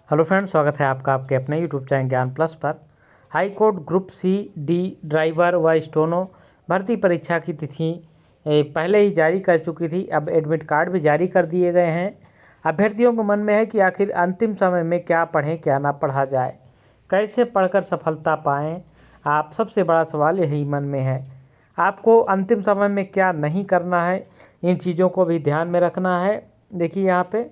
Hello friends, स्वागत है आपका आपके अपने यूट्यूब चैनल ज्ञान प्लस पर। High court group C D driver व स्टेनो भर्ती परीक्षा की तिथि पहले ही जारी कर चुकी थी। अब एडमिट कार्ड भी जारी कर दिए गए हैं। अभ्यर्थियों के मन में है कि आखिर अंतिम समय में क्या पढ़ें क्या ना पढ़ा जाए, कैसे पढ़कर सफलता पाएँ। आप सबसे बड़ा सवाल यही मन में है। आपको अंतिम समय में क्या नहीं करना है, इन चीज़ों को भी ध्यान में रखना है। देखिए यहाँ पे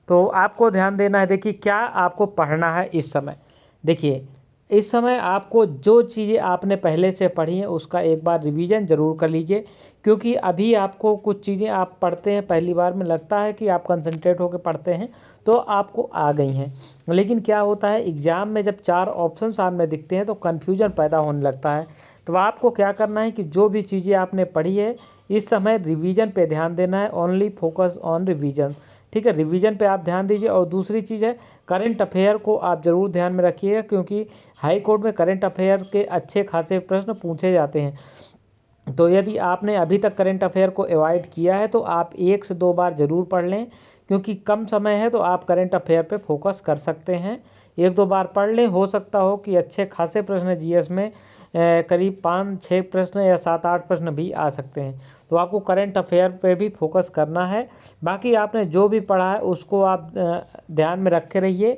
तो आपको ध्यान देना है। देखिए क्या आपको पढ़ना है इस समय। देखिए इस समय आपको जो चीज़ें आपने पहले से पढ़ी हैं उसका एक बार रिवीजन ज़रूर कर लीजिए, क्योंकि अभी आपको कुछ चीज़ें आप पढ़ते हैं पहली बार में लगता है कि आप कंसंट्रेट होकर पढ़ते हैं तो आपको आ गई हैं, लेकिन क्या होता है एग्ज़ाम में जब 4 ऑप्शन सामने दिखते हैं तो कन्फ्यूजन पैदा होने लगता है। तो आपको क्या करना है कि जो भी चीज़ें आपने पढ़ी है इस समय रिवीजन पे ध्यान देना है। ओनली फोकस ऑन रिवीजन, ठीक है। रिवीजन पे आप ध्यान दीजिए। और दूसरी चीज़ है करंट अफेयर को आप ज़रूर ध्यान में रखिएगा, क्योंकि हाई कोर्ट में करंट अफेयर के अच्छे खासे प्रश्न पूछे जाते हैं। तो यदि आपने अभी तक करंट अफेयर को अवॉइड किया है तो आप 1 से 2 बार ज़रूर पढ़ लें, क्योंकि कम समय है तो आप करंट अफेयर पे फोकस कर सकते हैं। 1-2 बार पढ़ लें, हो सकता हो कि अच्छे खासे प्रश्न जीएस में करीब 5-6 प्रश्न या 7-8 प्रश्न भी आ सकते हैं। तो आपको करंट अफेयर पे भी फोकस करना है। बाकी आपने जो भी पढ़ा है उसको आप ध्यान में रखे रहिए।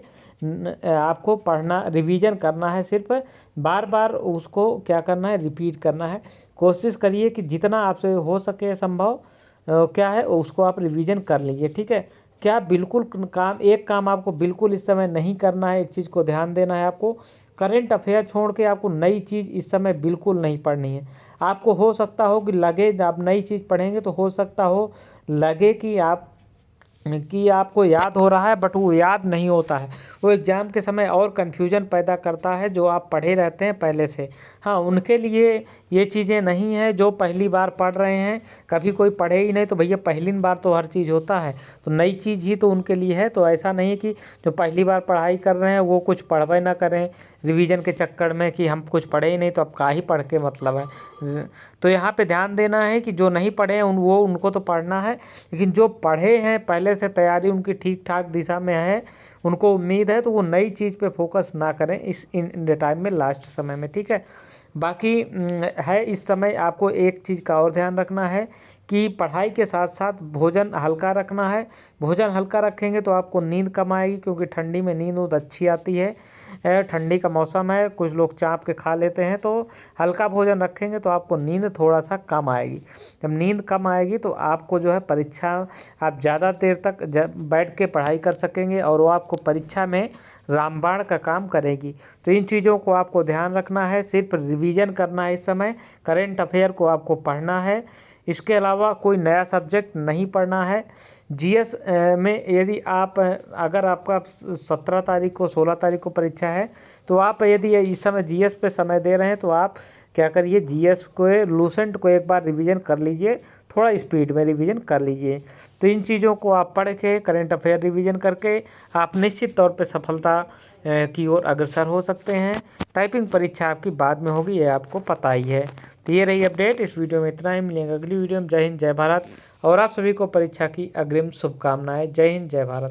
आपको पढ़ना रिवीजन करना है, सिर्फ बार बार उसको क्या करना है, रिपीट करना है। कोशिश करिए कि जितना आपसे हो सके संभव क्या है उसको आप रिवीजन कर लीजिए, ठीक है। क्या बिल्कुल एक काम आपको बिल्कुल इस समय नहीं करना है, एक चीज़ को ध्यान देना है। आपको करंट अफेयर छोड़ के आपको नई चीज़ इस समय बिल्कुल नहीं पढ़नी है। आपको हो सकता हो कि लगे आप नई चीज़ पढ़ेंगे तो हो सकता हो लगे कि आपको याद हो रहा है, बट वो याद नहीं होता है। वो एग्ज़ाम के समय और कन्फ्यूजन पैदा करता है जो आप पढ़े रहते हैं पहले से। हाँ, उनके लिए ये चीज़ें नहीं हैं जो पहली बार पढ़ रहे हैं, कभी कोई पढ़े ही नहीं तो भैया पहली बार तो हर चीज़ होता है, तो नई चीज़ ही तो उनके लिए है। तो ऐसा नहीं है कि जो पहली बार पढ़ाई कर रहे हैं वो कुछ पढ़वे ना करें रिवीजन के चक्कर में कि हम कुछ पढ़े ही नहीं तो अब का ही पढ़ के मतलब है। तो यहाँ पे ध्यान देना है कि जो नहीं पढ़े हैं उनको तो पढ़ना है, लेकिन जो पढ़े हैं पहले से तैयारी उनकी ठीक ठाक दिशा में है, उनको उम्मीद है, तो वो नई चीज़ पे फोकस ना करें इस इन टाइम में, लास्ट समय में, ठीक है। बाकी है इस समय आपको एक चीज़ का और ध्यान रखना है कि पढ़ाई के साथ साथ भोजन हल्का रखना है। भोजन हल्का रखेंगे तो आपको नींद कम आएगी, क्योंकि ठंडी में नींद बहुत अच्छी आती है। ठंडी का मौसम है, कुछ लोग चाँप के खा लेते हैं, तो हल्का भोजन रखेंगे तो आपको नींद थोड़ा सा कम आएगी। जब नींद कम आएगी तो आपको जो है परीक्षा आप ज़्यादा देर तक बैठ के पढ़ाई कर सकेंगे और वो आपको परीक्षा में रामबाण का काम करेगी। तो इन चीज़ों को आपको ध्यान रखना है, सिर्फ रिवीजन करना है इस समय। करंट अफेयर को आपको पढ़ना है, इसके अलावा कोई नया सब्जेक्ट नहीं पढ़ना है। जीएस में यदि आप अगर आपका 17 तारीख को 16 तारीख को परीक्षा है तो आप यदि इस समय जीएस पे समय दे रहे हैं तो आप क्या करिए, जीएस को लूसेंट को एक बार रिवीजन कर लीजिए, थोड़ा स्पीड में रिवीजन कर लीजिए। तो इन चीज़ों को आप पढ़ के करंट अफेयर रिवीजन करके आप निश्चित तौर पे सफलता की ओर अग्रसर हो सकते हैं। टाइपिंग परीक्षा आपकी बाद में होगी, ये आपको पता ही है। तो ये रही अपडेट, इस वीडियो में इतना ही। मिलेंगे अगली वीडियो में। जय हिंद जय भारत, और आप सभी को परीक्षा की अग्रिम शुभकामनाएं। जय हिंद जय भारत।